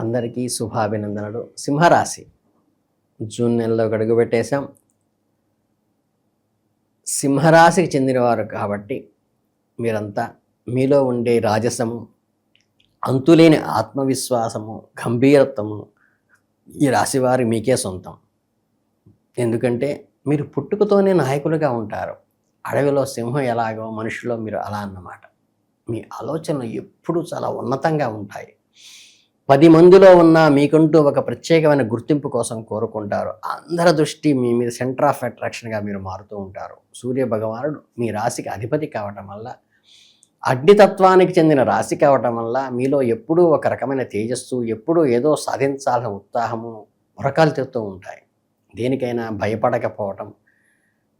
అందరికీ శుభాభినందనలు. సింహరాశి జూన్ నెలలో అడుగు పెట్టేశాం. సింహరాశికి చెందినవారు కాబట్టి మీరంతా మీలో ఉండే రాజసము, అంతులేని ఆత్మవిశ్వాసము, గంభీరత్వము ఈ రాశివారి మీకే సొంతం. ఎందుకంటే మీరు పుట్టుకతోనే నాయకులుగా ఉంటారు. అడవిలో సింహం ఎలాగో మనుషులో మీరు అలా అన్నమాట. మీ ఆలోచనలు ఎప్పుడూ చాలా ఉన్నతంగా ఉంటాయి. 10 మందిలో ఉన్న మీకంటూ ఒక ప్రత్యేకమైన గుర్తింపు కోసం కోరుకుంటారు. అందరి దృష్టి మీ మీద సెంటర్ ఆఫ్ అట్రాక్షన్గా మీరు మారుతూ ఉంటారు. సూర్య భగవానుడు మీ రాశికి అధిపతి కావటం వల్ల, అగ్నితత్వానికి చెందిన రాశి కావటం వల్ల మీలో ఎప్పుడూ ఒక రకమైన తేజస్సు, ఎప్పుడూ ఏదో సాధించాలని ఉత్సాహము మొరకాలు తెస్తూ ఉంటాయి. దేనికైనా భయపడకపోవటం,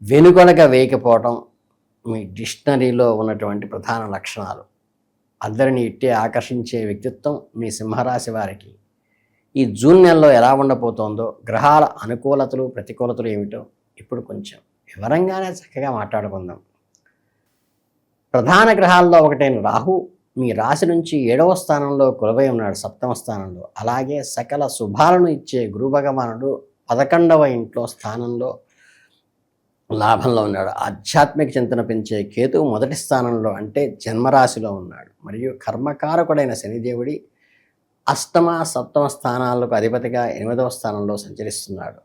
వెనుకొనక వేయకపోవటం మీ డిక్షనరీలో ఉన్నటువంటి ప్రధాన లక్షణాలు. అందరినీ ఇట్టే ఆకర్షించే వ్యక్తిత్వం మీ సింహరాశి వారికి ఈ జూన్ నెలలో ఎలా ఉండబోతోందో, గ్రహాల అనుకూలతలు ప్రతికూలతలు ఏమిటో ఇప్పుడు కొంచెం వివరంగానే చక్కగా మాట్లాడుకుందాం. ప్రధాన గ్రహాల్లో ఒకటైన రాహు మీ రాశి నుంచి 7వ స్థానంలో కొలువై ఉన్నాడు, 7వ స్థానంలో. అలాగే సకల శుభాలను ఇచ్చే గురు భగవానుడు 11వ ఇంట్లో స్థానంలో లాభంలో ఉన్నాడు. ఆధ్యాత్మిక చింతన పెంచే కేతువు 1వ స్థానంలో అంటే జన్మరాశిలో ఉన్నాడు. మరియు కర్మకారకుడైన శనిదేవుడి 8వ 7వ స్థానాలకు అధిపతిగా 8వ స్థానంలో సంచరిస్తున్నాడు.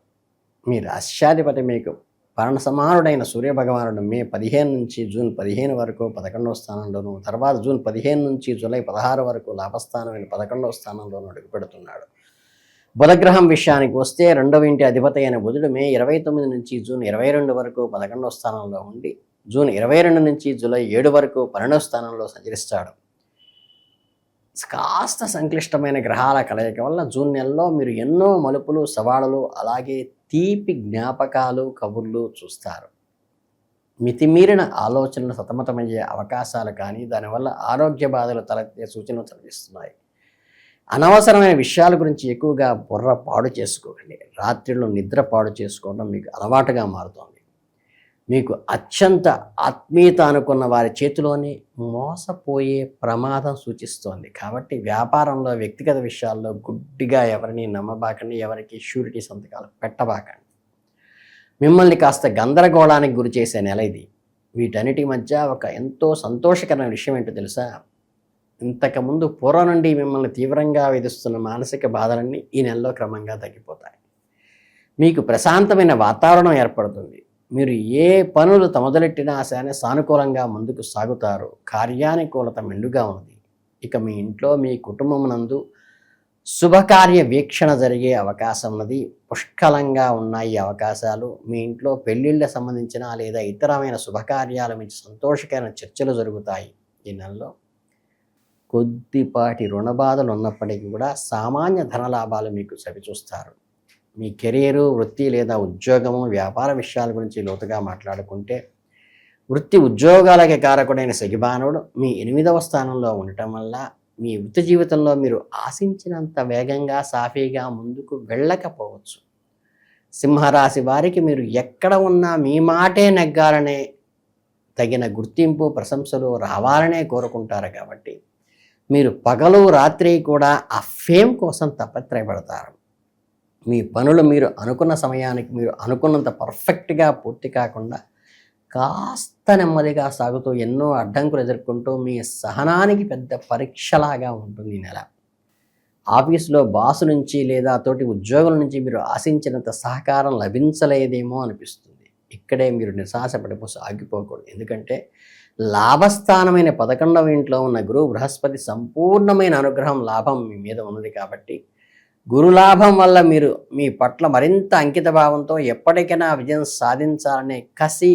మీ రాశ్యాధిపతి మీకు పరణ సమానుడైన సూర్యభగవానుడు మే 15 నుంచి జూన్ 15 వరకు 11వ స్థానంలోను, తర్వాత జూన్ 15 నుంచి జూలై 16 వరకు లాభస్థానమైన 11వ స్థానంలోనూ అడుగుపెడుతున్నాడు. బుధగ్రహం విషయానికి వస్తే 2వ ఇంటి అధిపతి అయిన బుధుడు మే 29 నుంచి జూన్ 22 వరకు 11వ స్థానంలో ఉండి, జూన్ 22 నుంచి జూలై 7 వరకు 12వ స్థానంలో సంచరిస్తాడు. కాస్త సంక్లిష్టమైన గ్రహాల కలయిక వల్ల జూన్ నెలలో మీరు ఎన్నో మలుపులు, సవాళ్లు, అలాగే తీపి జ్ఞాపకాలు, కబుర్లు చూస్తారు. మితిమీరిన ఆలోచనలు సతమతమయ్యే అవకాశాలు కానీ, దానివల్ల ఆరోగ్య బాధలు తలెత్తే సూచనలు కనిపిస్తున్నాయి. అనవసరమైన విషయాల గురించి ఎక్కువగా బుర్ర పాడు చేసుకోకండి. రాత్రిలో నిద్ర పాడు చేసుకోవడం మీకు అలవాటుగా మారుతోంది. మీకు అత్యంత ఆత్మీయత అనుకున్న వారి చేతిలోనే మోసపోయే ప్రమాదం సూచిస్తోంది. కాబట్టి వ్యాపారంలో, వ్యక్తిగత విషయాల్లో గుడ్డిగా ఎవరిని నమ్మబాకండి, ఎవరికి షూరిటీ సంతకాలు పెట్టబాకండి. మిమ్మల్ని కాస్త గందరగోళానికి గురి చేసే నెల ఇది. వీటన్నిటి మధ్య ఒక ఎంతో సంతోషకరమైన విషయం ఏంటో తెలుసా? ఇంతకుముందు పూర్వం నుండి మిమ్మల్ని తీవ్రంగా వేధిస్తున్న మానసిక బాధలన్నీ ఈ నెలలో క్రమంగా తగ్గిపోతాయి. మీకు ప్రశాంతమైన వాతావరణం ఏర్పడుతుంది. మీరు ఏ పనులు మొదలెట్టినా సరే సానుకూలంగా ముందుకు సాగుతారు. కార్యానుకూలత మెండుగా ఉంది. ఇక మీ ఇంట్లో, మీ కుటుంబమునందు శుభకార్య వీక్షణ జరిగే అవకాశం ఉన్నది. పుష్కలంగా ఉన్నాయి అవకాశాలు. మీ ఇంట్లో పెళ్ళిళ్ళకు సంబంధించిన లేదా ఇతరమైన శుభకార్యాల నుంచి సంతోషకరమైన చర్చలు జరుగుతాయి. ఈ నెలలో కొద్దిపాటి రుణబాధలు ఉన్నప్పటికీ కూడా సామాన్య ధనలాభాలు మీకు చవిచూస్తారు. మీ కెరీరు, వృత్తి లేదా ఉద్యోగము, వ్యాపార విషయాల గురించి లోతుగా మాట్లాడుకుంటే, వృత్తి ఉద్యోగాలకి కారకుడైన శగిబానుడు మీ 8వ స్థానంలో ఉండటం వల్ల మీ వృత్తి జీవితంలో మీరు ఆశించినంత వేగంగా, సాఫీగా ముందుకు వెళ్ళకపోవచ్చు. సింహరాశి వారికి మీరు ఎక్కడ ఉన్నా మీ మాటే నెగ్గాలనే, తగిన గుర్తింపు, ప్రశంసలు రావాలనే కోరుకుంటారు. కాబట్టి మీరు పగలు రాత్రి కూడా ఆ ఫేమ్ కోసం తపత్రయపడతారు. మీ పనులు మీరు అనుకున్న సమయానికి, మీరు అనుకున్నంత పర్ఫెక్ట్గా పూర్తి కాకుండా కాస్త నెమ్మదిగా సాగుతూ ఎన్నో అడ్డంకులు ఎదుర్కొంటూ మీ సహనానికి పెద్ద పరీక్షలాగా ఉంటుంది ఈ నెల. ఆఫీసులో బాసు నుంచి లేదా తోటి ఉద్యోగుల నుంచి మీరు ఆశించినంత సహకారం లభించలేదేమో అనిపిస్తుంది. ఇక్కడే మీరు నిరాశపడిపో ఆగిపోకూడదు. ఎందుకంటే లాభస్థానమైన 11వ ఇంట్లో ఉన్న గురు బృహస్పతి సంపూర్ణమైన అనుగ్రహం, లాభం మీ మీద ఉన్నది. కాబట్టి గురులాభం వల్ల మీరు మీ పట్ల మరింత అంకిత భావంతో ఎప్పటికైనా విజయం సాధించాలనే కసి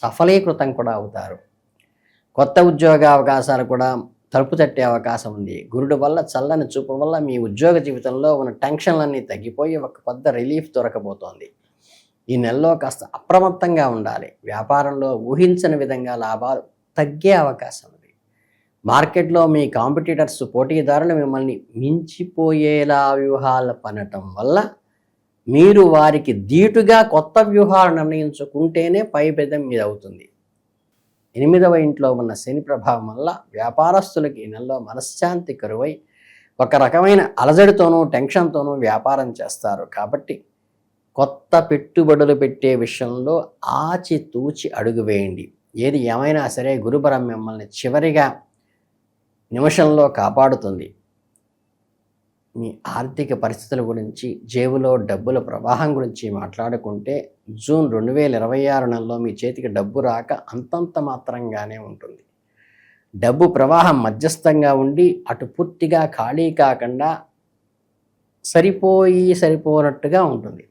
సఫలీకృతం కూడా అవుతారు. కొత్త ఉద్యోగ అవకాశాలు కూడా తలుపు తట్టే అవకాశం ఉంది. గురుడు వల్ల, చల్లని చూపు వల్ల మీ ఉద్యోగ జీవితంలో ఉన్న టెన్షన్లన్నీ తగ్గిపోయి ఒక పెద్ద రిలీఫ్ దొరకబోతోంది. ఈ నెలలో కాస్త అప్రమత్తంగా ఉండాలి. వ్యాపారంలో ఊహించని విధంగా లాభాలు తగ్గే అవకాశం ఉంది. మార్కెట్లో మీ కాంపిటీటర్స్, పోటీదారులు మిమ్మల్ని మించిపోయేలా వ్యూహాలు పనటం వల్ల మీరు వారికి ధీటుగా కొత్త వ్యూహాలు నిర్ణయించుకుంటేనే పైబెదం మీద అవుతుంది. 8వ ఇంట్లో ఉన్న శని ప్రభావం వల్ల వ్యాపారస్తులకి ఈ నెలలో మనశ్శాంతి కరువై ఒక రకమైన అలజడితోనూ టెన్షన్తోనూ వ్యాపారం చేస్తారు. కాబట్టి కొత్త పెట్టుబడులు పెట్టే విషయంలో ఆచితూచి అడుగు వేయండి. ఏది ఏమైనా సరే గురుబలం మిమ్మల్ని చివరిగా నిమిషంలో కాపాడుతుంది. మీ ఆర్థిక పరిస్థితుల గురించి, జేబులో డబ్బుల ప్రవాహం గురించి మాట్లాడుకుంటే జూన్ 2026 నెలలో మీ చేతికి డబ్బు రాక అంతంత మాత్రంగానే ఉంటుంది. డబ్బు ప్రవాహం మధ్యస్థంగా ఉండి అటు పూర్తిగా ఖాళీ కాకుండా సరిపోనట్టుగా ఉంటుంది.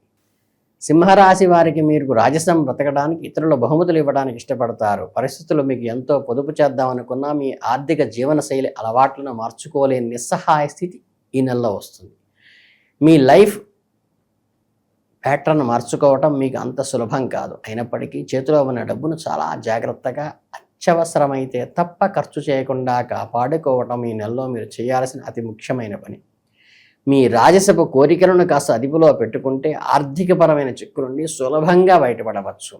సింహరాశి వారికి మీరు రాజసం బ్రతకడానికి, ఇతరుల బహుమతులు ఇవ్వడానికి ఇష్టపడతారు. పరిస్థితులు మీకు ఎంతో పొదుపు చేద్దామనుకున్నా మీ ఆర్థిక జీవనశైలి అలవాట్లను మార్చుకోలేని నిస్సహాయ స్థితి ఈ నెలలో వస్తుంది. మీ లైఫ్ ప్యాటర్న్ మార్చుకోవటం మీకు అంత సులభం కాదు. అయినప్పటికీ చేతిలో ఉన్న డబ్బును చాలా జాగ్రత్తగా, అత్యవసరమైతే తప్ప ఖర్చు చేయకుండా కాపాడుకోవటం ఈ నెలలో మీరు చేయాల్సిన అతి ముఖ్యమైన పని. మీ రాజసపు కోరికలను కాస్త అదుపులో పెట్టుకుంటే ఆర్థికపరమైన చిక్కు నుండి సులభంగా బయటపడవచ్చు.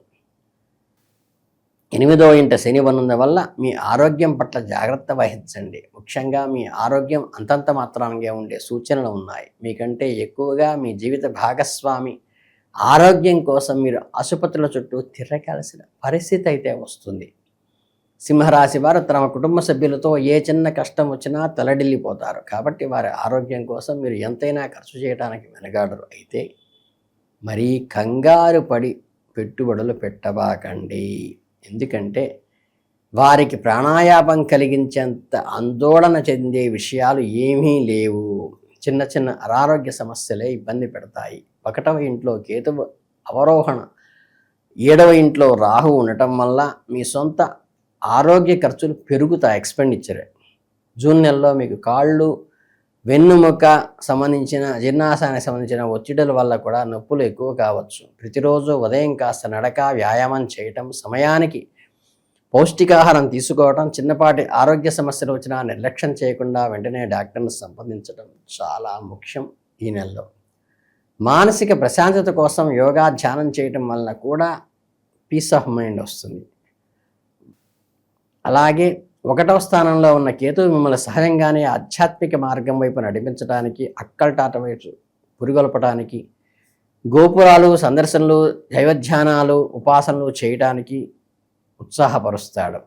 8వ ఇంట శని ఉన్నందువల్ల మీ ఆరోగ్యం పట్ల జాగ్రత్త వహించండి. ముఖ్యంగా మీ ఆరోగ్యం అంతంత మాత్రానికే ఉండే సూచనలు ఉన్నాయి. మీకంటే ఎక్కువగా మీ జీవిత భాగస్వామి ఆరోగ్యం కోసం మీరు ఆసుపత్రుల చుట్టూ తిరగాల్సిన పరిస్థితి అయితే వస్తుంది. సింహరాశి వారు తమ కుటుంబ సభ్యులతో ఏ చిన్న కష్టం వచ్చినా తలడిల్లిపోతారు. కాబట్టి వారి ఆరోగ్యం కోసం మీరు ఎంతైనా ఖర్చు చేయడానికి వెనకాడరు. అయితే మరీ కంగారు పడి పెట్టుబడులు పెట్టబాకండి. ఎందుకంటే వారికి ప్రాణాయామం కలిగించేంత ఆందోళన చెందే విషయాలు ఏమీ లేవు. చిన్న చిన్న అనారోగ్య సమస్యలే ఇబ్బంది పెడతాయి. 1వ ఇంట్లో కేతువు అవరోహణ, 7వ ఇంట్లో రాహు ఉండటం వల్ల మీ సొంత ఆరోగ్య ఖర్చులు పెరుగుతాయి. ఎక్స్పెండిచరే. జూన్ నెలలో మీకు కాళ్ళు, వెన్నుముక సంబంధించిన జీర్ణాశయానికి సంబంధించిన ఒత్తిడుల వల్ల కూడా నొప్పులు ఎక్కువ కావచ్చు. ప్రతిరోజు ఉదయం కాస్త నడక, వ్యాయామం చేయటం, సమయానికి పౌష్టికాహారం తీసుకోవటం, చిన్నపాటి ఆరోగ్య సమస్యలు వచ్చినా నిర్లక్ష్యం చేయకుండా వెంటనే డాక్టర్ని సంప్రదించడం చాలా ముఖ్యం. ఈ నెలలో మానసిక ప్రశాంతత కోసం యోగా, ధ్యానం చేయటం వలన కూడా పీస్ ఆఫ్ మైండ్ వస్తుంది. అలాగే 1వ స్థానంలో ఉన్న కేతువు మిమ్మల్ని సహజంగానే ఆధ్యాత్మిక మార్గం వైపు నడిపించడానికి, అక్కల్టాట వైపు పురిగొల్పడానికి, గోపురాలు సందర్శనలు, దైవధ్యానాలు, ఉపాసనలు చేయడానికి ఉత్సాహపరుస్తాడు.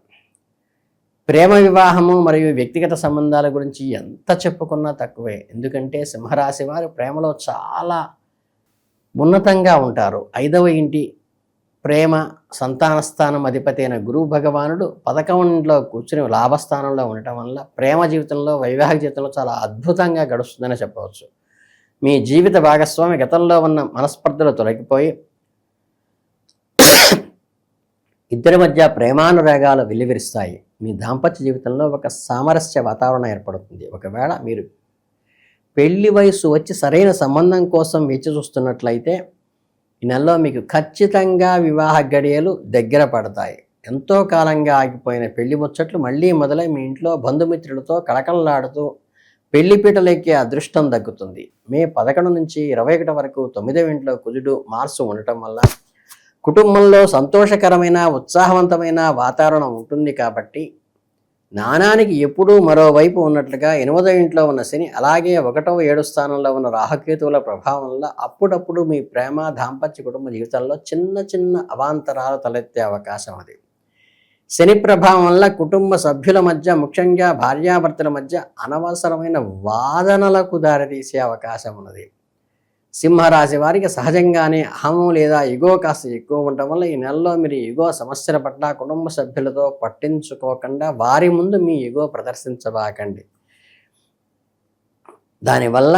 ప్రేమ వివాహము మరియు వ్యక్తిగత సంబంధాల గురించి ఎంత చెప్పుకున్నా తక్కువే. ఎందుకంటే సింహరాశి వారు ప్రేమలో చాలా ఉన్నతంగా ఉంటారు. 5వ ఇంటి ప్రేమ సంతాన స్థానం అధిపతి అయిన గురువు భగవానుడు 11వ ఇంట్లో కూర్చుని లాభస్థానంలో ఉండటం వల్ల ప్రేమ జీవితంలో, వైవాహిక జీవితంలో చాలా అద్భుతంగా గడుస్తుందని చెప్పవచ్చు. మీ జీవిత భాగస్వామి గతంలో ఉన్న మనస్పర్ధలు తొలగిపోయి ఇద్దరి మధ్య ప్రేమానురాగాలు వెల్లివిరుస్తాయి. మీ దాంపత్య జీవితంలో ఒక సామరస్య వాతావరణం ఏర్పడుతుంది. ఒకవేళ మీరు పెళ్లి వయసు వచ్చి సరైన సంబంధం కోసం వేచి చూస్తున్నట్లయితే ఈ నెలలో మీకు ఖచ్చితంగా వివాహ గడియలు దగ్గర పడతాయి. ఎంతో కాలంగా ఆగిపోయిన పెళ్లి ముచ్చట్లు మళ్ళీ మొదలై మీ ఇంట్లో బంధుమిత్రులతో కళకళలాడుతూ పెళ్లిపీటలెక్కే అదృష్టం దక్కుతుంది. మే 11 నుంచి 21 వరకు 9వ ఇంట్లో కుజుడు, మార్సు ఉండటం వల్ల కుటుంబంలో సంతోషకరమైన, ఉత్సాహవంతమైన వాతావరణం ఉంటుంది. కాబట్టి నాణానికి ఎప్పుడూ మరోవైపు ఉన్నట్లుగా 8వ ఇంట్లో ఉన్న శని, అలాగే 1వ 7 స్థానంలో ఉన్న రాహుకేతువుల ప్రభావం వల్ల అప్పుడప్పుడు మీ ప్రేమ, దాంపత్య కుటుంబ జీవితాల్లో చిన్న చిన్న అవాంతరాలు తలెత్తే అవకాశం ఉంది. శని ప్రభావం వల్ల కుటుంబ సభ్యుల మధ్య, ముఖ్యంగా భార్యాభర్తల మధ్య అనవసరమైన వాదనలకు దారితీసే అవకాశం ఉన్నది. సింహరాశి వారికి సహజంగానే అహము లేదా ఇగో కాస్త ఎక్కువ ఉండటం వల్ల ఈ నెలలో మీరు ఇగో సమస్యల పట్ల కుటుంబ సభ్యులతో పట్టించుకోకుండా వారి ముందు మీ ఇగో ప్రదర్శించబాకండి. దానివల్ల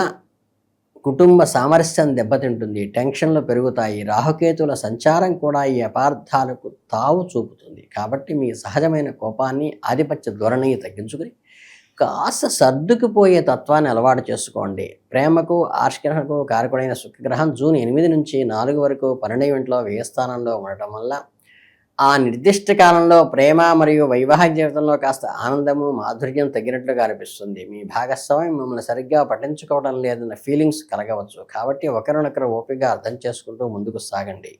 కుటుంబ సామరస్యం దెబ్బతింటుంది, టెన్షన్లు పెరుగుతాయి. రాహుకేతుల సంచారం కూడా ఈ అపార్థాలకు తావు చూపుతుంది. కాబట్టి మీ సహజమైన కోపాన్ని, ఆధిపత్య ధోరణిని తగ్గించుకుని కాస్త సర్దుకుపోయే తత్వాన్ని అలవాటు చేసుకోండి. ప్రేమకు, ఆకర్షణకు కారకుడైన శుక్రగ్రహం జూన్ 8 నుంచి 4 వరకు 12వ ఇంట్లో వ్యయ స్థానంలో ఉండటం వల్ల ఆ నిర్దిష్ట కాలంలో ప్రేమ మరియు వైవాహిక జీవితంలో కాస్త ఆనందము, మాధుర్యం తగ్గినట్లుగా అనిపిస్తుంది. మీ భాగస్వామి మిమ్మల్ని సరిగ్గా పట్టించుకోవడం లేదన్న ఫీలింగ్స్ కలగవచ్చు. కాబట్టి ఒకరినొకరు ఓపికగా అర్థం చేసుకుంటూ ముందుకు సాగండి.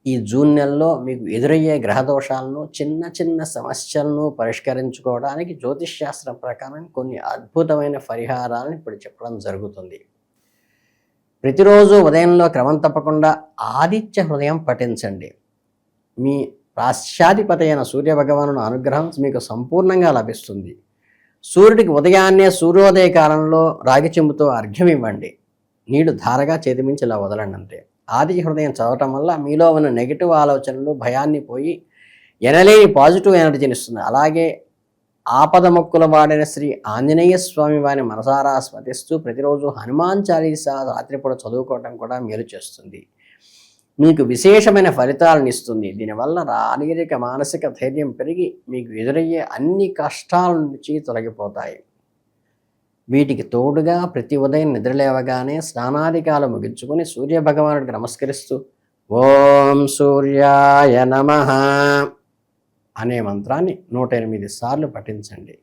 ఈ జూన్ నెలలో మీకు ఎదురయ్యే గ్రహ దోషాలను, చిన్న చిన్న సమస్యలను పరిష్కరించుకోవడానికి జ్యోతిష్ శాస్త్రం ప్రకారం కొన్ని అద్భుతమైన పరిహారాలను ఇప్పుడు చెప్పడం జరుగుతుంది. ప్రతిరోజు ఉదయంలో క్రమం తప్పకుండా ఆదిత్య హృదయం పఠించండి. మీ రాష్ట్రాధిపతి అయిన సూర్యభగవానుని అనుగ్రహం మీకు సంపూర్ణంగా లభిస్తుంది. సూర్యుడికి ఉదయాన్నే సూర్యోదయ కాలంలో రాగి చెంబుతో అర్ఘ్యం ఇవ్వండి. నీళ్లు ధారగా చేతిమించి ఇలా వదలండి అంతే. ఆదిత్య హృదయం చదవటం వల్ల మీలో ఉన్న నెగిటివ్ ఆలోచనలు, భయాన్ని పోయి ఎనలేని పాజిటివ్ ఎనర్జీని ఇస్తుంది. అలాగే ఆపద మొక్కుల వాడిన శ్రీ ఆంజనేయ స్వామి వారిని మనసారా స్మరిస్తూ ప్రతిరోజు హనుమాన్ చాలీసా రాత్రిపూట చదువుకోవటం కూడా మేలు చేస్తుంది. మీకు విశేషమైన ఫలితాలను ఇస్తుంది. దీనివల్ల శారీరక మానసిక ధైర్యం పెరిగి మీకు ఎదురయ్యే అన్ని కష్టాల నుంచి తొలగిపోతాయి. వీటికి తోడుగా ప్రతి ఉదయం నిద్రలేవగానే స్నానాధికాలు ముగించుకొని సూర్యభగవానుడికి నమస్కరిస్తూ ఓం సూర్యాయ నమః అనే మంత్రాన్ని 108 సార్లు పఠించండి.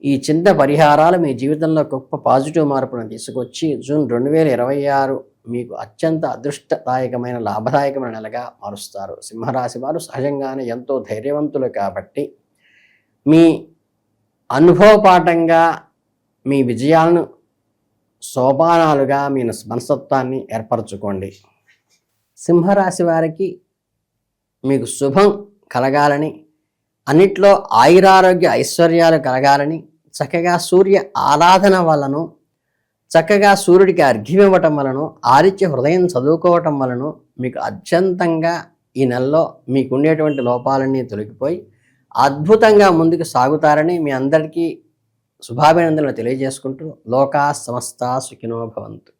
ఈ చిన్న పరిహారాలు మీ జీవితంలో గొప్ప పాజిటివ్ మార్పును తీసుకొచ్చి జూన్ 2026 మీకు అత్యంత అదృష్టదాయకమైన, లాభదాయకమైన నెలగా మారుస్తారు. సింహరాశి వారు సహజంగానే ఎంతో ధైర్యవంతులు కాబట్టి మీ అనుభవపాఠంగా మీ విజయాలను సోపానాలుగా మీ మనస్తత్వాన్ని ఏర్పరచుకోండి. సింహరాశి వారికి మీకు శుభం కలగాలని, అన్నిట్లో ఆయురారోగ్య ఐశ్వర్యాలు కలగాలని, చక్కగా సూర్య ఆరాధన వలన, చక్కగా సూర్యుడికి అర్ఘ్యం ఇవ్వటం వలన, ఆదిత్య హృదయం చదువుకోవటం వలన మీకు అత్యంతంగా ఈ నెలలో మీకుండేటువంటి లోపాలన్నీ తొలగిపోయి అద్భుతంగా ముందుకు సాగుతారని మీ అందరికీ శుభాభినందనలు తెలియజేసుకుంటూ లోకా సమస్తా సుఖినో భవంతు.